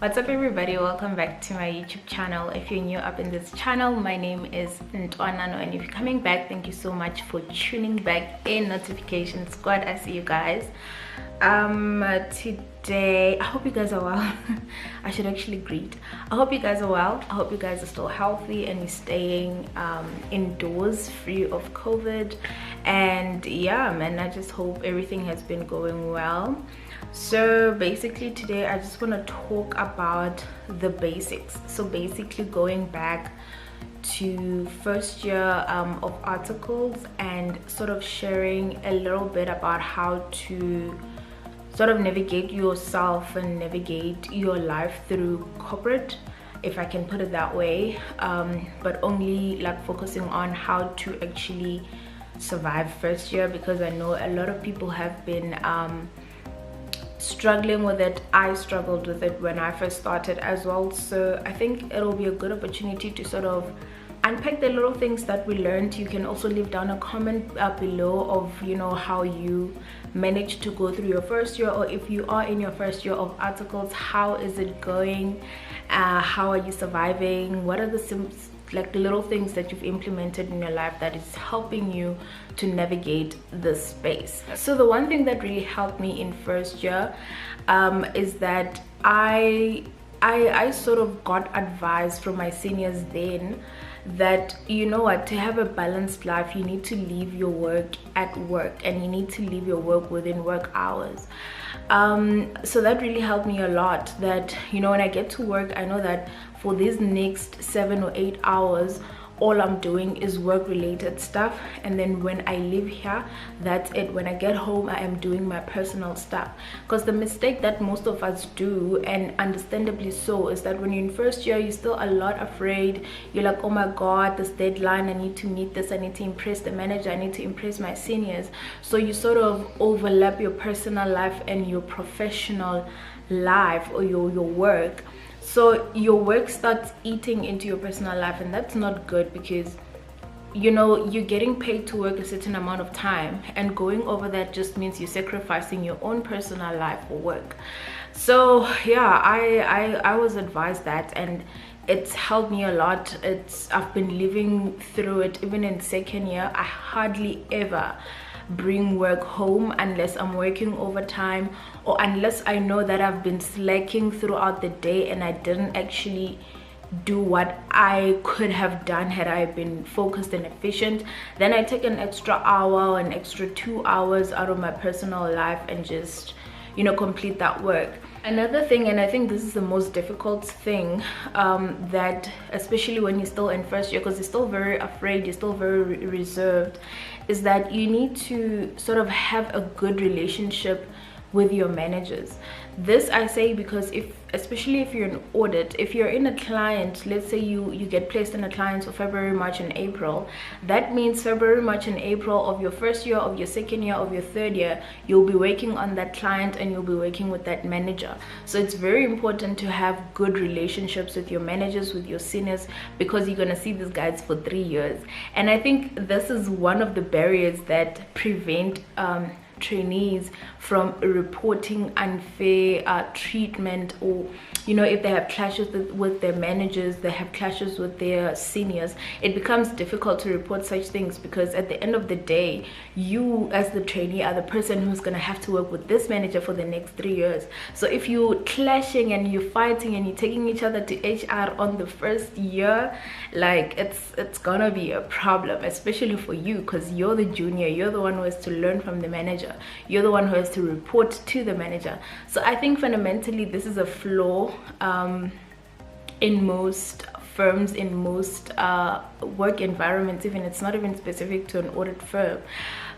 What's up everybody, welcome back to my YouTube channel. If you're new up in this channel, my name is Ntwanie Ngomane, and if you're coming back, thank you so much for tuning back in. Notification squad, I see you guys. Today I hope you guys are well. I should actually greet. I hope you guys are well. I hope you guys are still healthy and you're staying indoors, free of COVID. And yeah man, I just hope everything has been going well. So basically today I just want to talk about the basics. So basically going back to first year of articles and sort of sharing a little bit about how to sort of navigate yourself and navigate your life through corporate, if I can put it that way, but only like focusing on how to actually survive first year, because I know a lot of people have been struggling with it. I struggled with it when I first started as well, so I think it'll be a good opportunity to sort of unpack the little things that we learned. You can also leave down a comment below of, you know, how you managed to go through your first year, or if you are in your first year of articles, how is it going, how are you surviving, what are the like the little things that you've implemented in your life that is helping you to navigate this space. So the one thing that really helped me in first year is that I sort of got advice from my seniors then that, you know what, to have a balanced life you need to leave your work at work and you need to leave your work within work hours. So that really helped me a lot, that, you know, when I get to work, I know that for these next 7 or 8 hours all I'm doing is work related stuff, and then when I leave here, that's it. When I get home, I am doing my personal stuff. Because the mistake that most of us do, and understandably so, is that when you're in first year, you're still a lot afraid. You're like, oh my god, this deadline, I need to meet this, I need to impress the manager, I need to impress my seniors. So you sort of overlap your personal life and your professional life, or your work. So your work starts eating into your personal life, and that's not good, because, you know, you're getting paid to work a certain amount of time, and going over that just means you're sacrificing your own personal life for work. So yeah, I was advised that, and it's helped me a lot. I've been living through it. Even in second year, I hardly ever bring work home unless I'm working overtime, or unless I know that I've been slacking throughout the day and I didn't actually do what I could have done had I been focused and efficient. Then I take an extra hour, an extra 2 hours out of my personal life and just, you know, complete that work. Another thing, and I think this is the most difficult thing, that especially when you're still in first year, because you're still very afraid, you're still very reserved, is that you need to sort of have a good relationship with your managers. This I say because especially if you're in audit, if you're in a client, let's say you get placed in a client for February, March and April, that means February, March and April of your first year, of your second year, of your third year, you'll be working on that client and you'll be working with that manager. So it's very important to have good relationships with your managers, with your seniors, because you're going to see these guys for 3 years. And I think this is one of the barriers that prevent trainees from reporting unfair treatment, or, you know, if they have clashes with their managers, they have clashes with their seniors, it becomes difficult to report such things, because at the end of the day, you as the trainee are the person who's going to have to work with this manager for the next 3 years. So if you're clashing and you're fighting and you're taking each other to HR on the first year, like it's gonna be a problem, especially for you, because you're the junior, you're the one who has to learn from the manager, you're the one who has to report to the manager. So I think fundamentally this is a flaw in most firms, in most work environments. Even it's not even specific to an audit firm.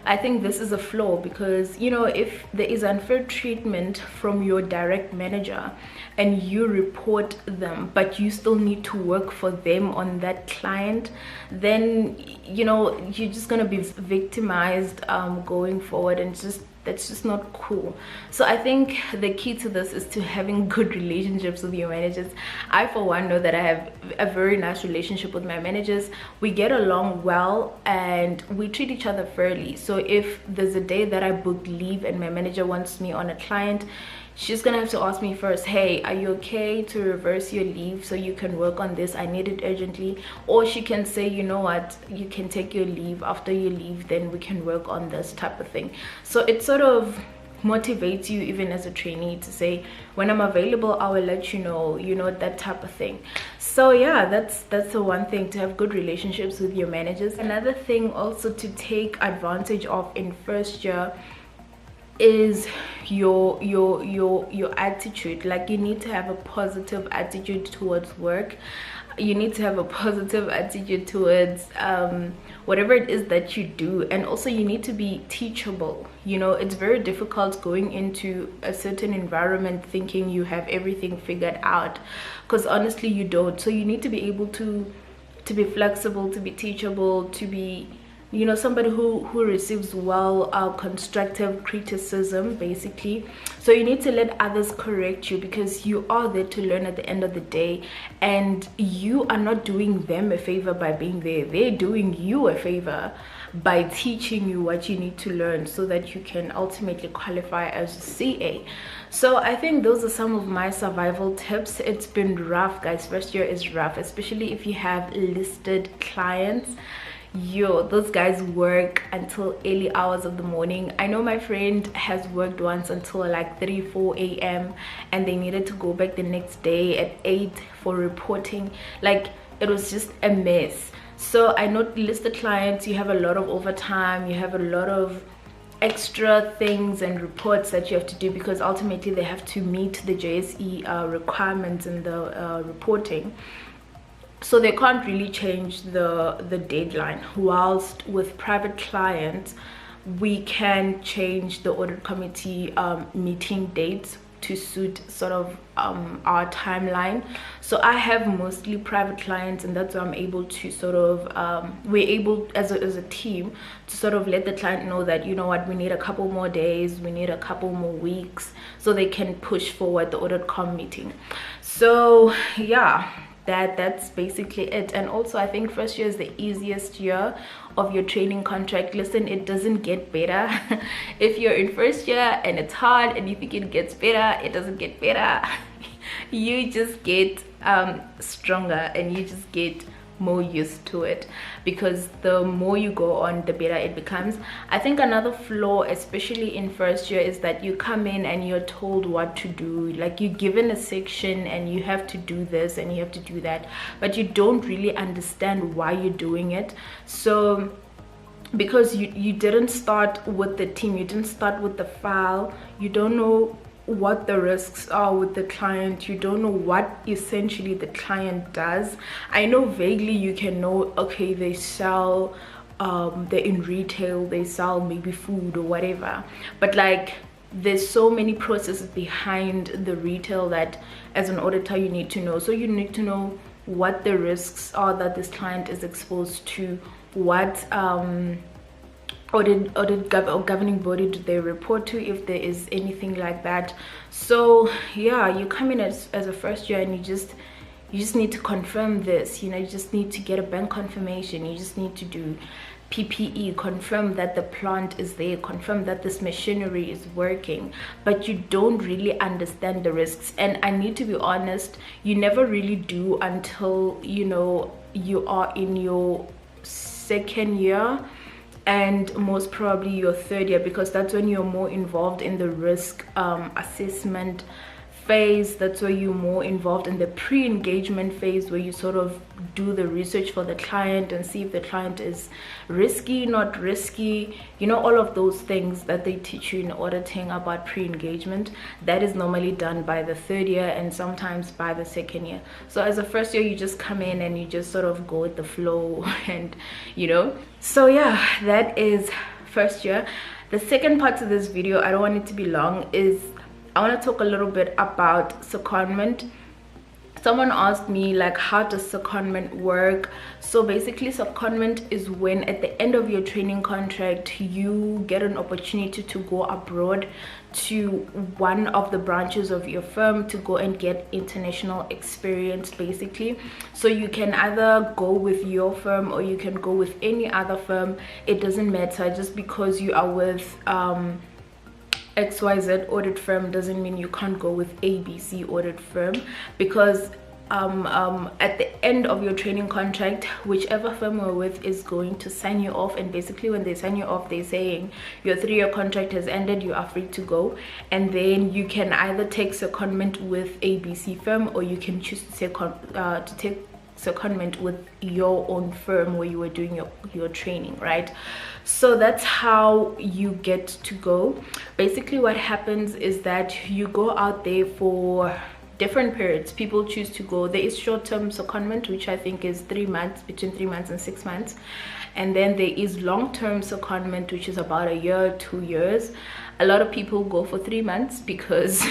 I think this is a flaw, because, you know, if there is unfair treatment from your direct manager and you report them, but you still need to work for them on that client, then, you know, you're just going to be victimized going forward, and that's just not cool. So I think the key to this is to having good relationships with your managers. I for one know that I have a very nice relationship with my managers. We get along well and we treat each other fairly. So if there's a day that I book leave and my manager wants me on a client, she's gonna have to ask me first, hey, are you okay to reverse your leave so you can work on this? I need it urgently. Or she can say, you know what, you can take your leave. After you leave, then we can work on this type of thing. So it sort of motivates you even as a trainee to say, when I'm available, I will let you know, that type of thing. So yeah, that's the one thing, to have good relationships with your managers. Another thing also to take advantage of in first year is your attitude. Like, you need to have a positive attitude towards work. You need to have a positive attitude towards whatever it is that you do. And also you need to be teachable. It's very difficult going into a certain environment thinking you have everything figured out, because honestly you don't. So you need to be able to be flexible, to be teachable, to be somebody who receives well constructive criticism, basically. So you need to let others correct you, because you are there to learn at the end of the day, and you are not doing them a favor by being there. They're doing you a favor by teaching you what you need to learn so that you can ultimately qualify as a CA. So I think those are some of my survival tips. It's been rough, guys. First year is rough, especially if you have listed clients. Those guys work until early hours of the morning. I know my friend has worked once until like 3-4 a.m. and they needed to go back the next day at 8 for reporting. Like, it was just a mess. So I know listed clients, you have a lot of overtime, you have a lot of extra things and reports that you have to do, because ultimately they have to meet the JSE requirements in the reporting. So they can't really change the deadline. Whilst with private clients, we can change the audit committee meeting dates to suit sort of our timeline. So I have mostly private clients, and that's why I'm able to sort of we're able as a team to sort of let the client know that, you know what, we need a couple more days, we need a couple more weeks, so they can push forward the audit com meeting. So yeah, that's basically it. And also I think first year is the easiest year of your training contract. Listen, it doesn't get better. If you're in first year and it's hard and you think it gets better, it doesn't get better. You just get stronger, and you just get more used to it, because the more you go on, the better it becomes. I think another flaw, especially in first year, is that you come in and you're told what to do. Like, you're given a section and you have to do this and you have to do that, but you don't really understand why you're doing it. So because you didn't start with the team, you didn't start with the file, you don't know what the risks are with the client, you don't know what essentially the client does. I know vaguely you can know, okay, they sell they're in retail, they sell maybe food or whatever, but like, there's so many processes behind the retail that as an auditor you need to know. So you need to know what the risks are that this client is exposed to, what audit or governing body do they report to, if there is anything like that. So yeah, you come in as a first year and you just need to confirm this, you just need to get a bank confirmation, you just need to do PPE, confirm that the plant is there, confirm that this machinery is working, but you don't really understand the risks. And I need to be honest, you never really do until you are in your second year and most probably your third year, because that's when you're more involved in the risk assessment phase. That's where you're more involved in the pre-engagement phase, where you sort of do the research for the client and see if the client is risky, not risky, all of those things that they teach you in auditing about pre-engagement. That is normally done by the third year and sometimes by the second year. So as a first year, you just come in and you just sort of go with the flow and so yeah, that is first year. The second part of this video, I don't want it to be long, is I want to talk a little bit about secondment. Someone asked me, like, how does secondment work? So basically, secondment is when at the end of your training contract you get an opportunity to go abroad to one of the branches of your firm to go and get international experience, basically. So you can either go with your firm or you can go with any other firm. It doesn't matter. Just because you are with XYZ audit firm doesn't mean you can't go with ABC audit firm, because at the end of your training contract, whichever firm you're with is going to sign you off, and basically when they sign you off, they're saying your 3-year contract has ended, you are free to go. And then you can either take secondment with ABC firm, or you can choose to take secondment with your own firm where you were doing your training, right? So that's how you get to go. Basically what happens is that you go out there for different periods. People choose to go, there is short-term secondment, which I think is 3 months, between 3 months and 6 months, and then there is long-term secondment, which is about a year, 2 years. A lot of people go for 3 months because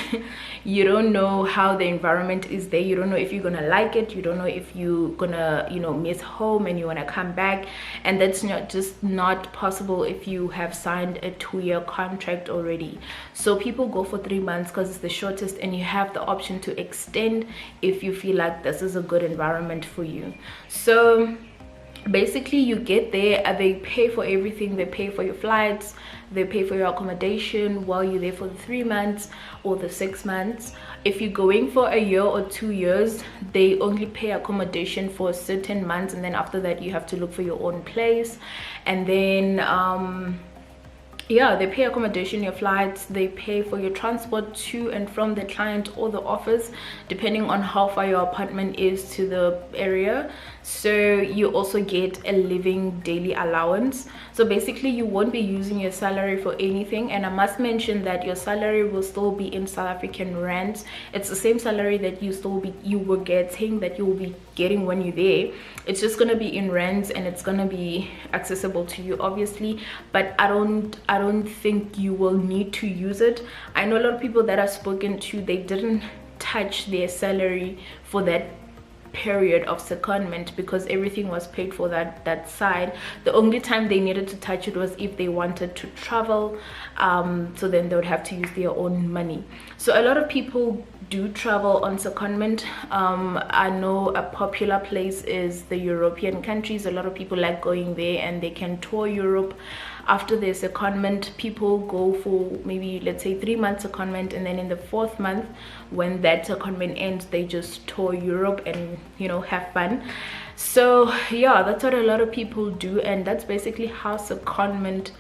you don't know how the environment is there, you don't know if you're gonna like it, you don't know if you're gonna, you know, miss home and you want to come back, and that's not possible if you have signed a 2-year contract already. So people go for 3 months because it's the shortest, and you have the option to extend if you feel like this is a good environment for you. So basically you get there, they pay for everything, they pay for your flights, they pay for your accommodation while you're there for the 3 months or the 6 months. If you're going for a year or 2 years, they only pay accommodation for certain months, and then after that you have to look for your own place. And then yeah, they pay accommodation, your flights, they pay for your transport to and from the client or the office, depending on how far your apartment is to the area. So you also get a living daily allowance. So basically you won't be using your salary for anything, and I must mention that your salary will still be in South African rands. It's the same salary that you were getting, that you will be getting when you're there. It's just gonna be in rands, and it's gonna be accessible to you, obviously, but I don't think you will need to use it. I know a lot of people that I've spoken to, they didn't touch their salary for that period of secondment because everything was paid for that side. The only time they needed to touch it was if they wanted to travel, so then they would have to use their own money. So a lot of people do travel on secondment. I know a popular place is the European countries. A lot of people like going there, and they can tour Europe. After their secondment, people go for maybe, let's say, 3 months secondment, and then in the 4th month, when that secondment ends, they just tour Europe and, you know, have fun. So yeah, that's what a lot of people do, and that's basically how secondment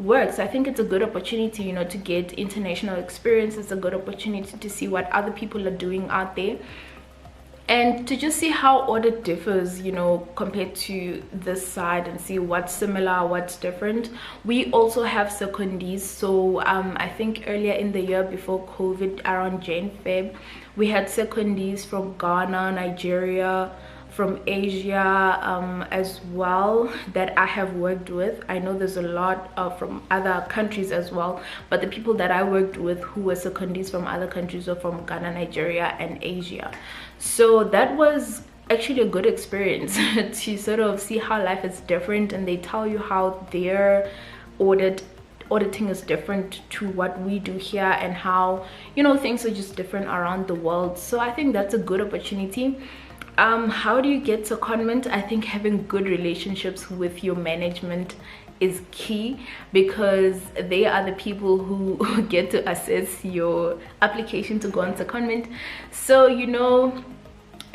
works. I think it's a good opportunity, you know, to get international experience. It's a good opportunity to see what other people are doing out there, and to just see how audit differs, you know, compared to this side, and see what's similar, what's different. We also have secondees. So I think earlier in the year, before COVID, around Jan-Feb, we had secondees from Ghana, Nigeria, from Asia as well, that I have worked with. I know there's a lot from other countries as well, but the people that I worked with who were secondees from other countries were from Ghana, Nigeria, and Asia. So that was actually a good experience to sort of see how life is different, and they tell you how their auditing is different to what we do here, and how, you know, things are just different around the world. So I think that's a good opportunity. How do you get secondment? I think having good relationships with your management is key, because they are the people who get to assess your application to go on secondment. So, you know,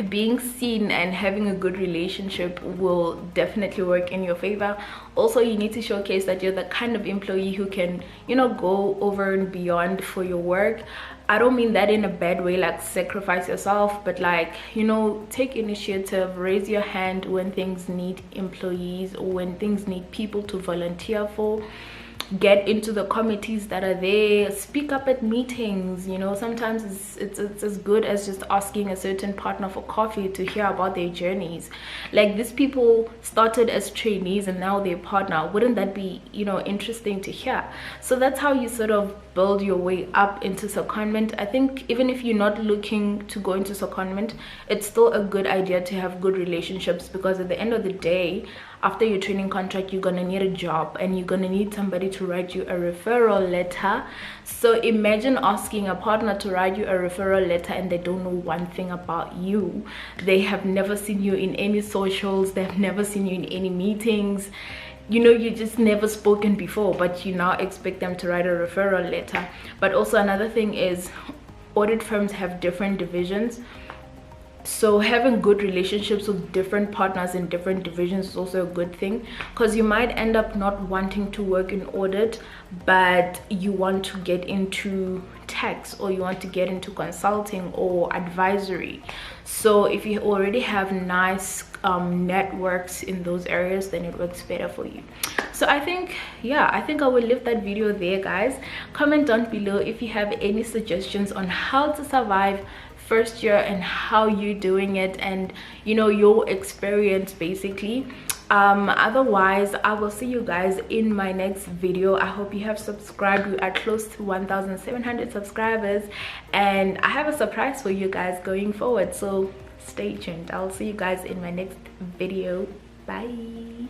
being seen and having a good relationship will definitely work in your favor. Also, you need to showcase that you're the kind of employee who can, you know, go over and beyond for your work. I don't mean that in a bad way, like sacrifice yourself, but like, you know, take initiative, raise your hand when things need employees, or when things need people to volunteer for. Get into the committees that are there, speak up at meetings. You know, sometimes it's as good as just asking a certain partner for coffee to hear about their journeys. Like, these people started as trainees and now they're partner. Wouldn't that be, you know, interesting to hear? So that's how you sort of build your way up into secondment. I think even if you're not looking to go into secondment, it's still a good idea to have good relationships, because at the end of the day, after your training contract, you're gonna need a job, and you're gonna need somebody to write you a referral letter. So imagine asking a partner to write you a referral letter and they don't know one thing about you. They have never seen you in any socials, they've never seen you in any meetings. you know, you just never spoken before, but you now expect them to write a referral letter. But also another thing is audit firms have different divisions, so having good relationships with different partners in different divisions is also a good thing, because you might end up not wanting to work in audit, but you want to get into tax, or you want to get into consulting or advisory. So if you already have nice networks in those areas, then it works better for you. So I think, yeah, I think I will leave that video there, guys. Comment down below if you have any suggestions on how to survive first year and how you're doing it, and you know, your experience basically. Otherwise, I will see you guys in my next video. I hope you have subscribed. We are close to 1,700 subscribers, and I have a surprise for you guys going forward, so stay tuned. I'll see you guys in my next video. Bye.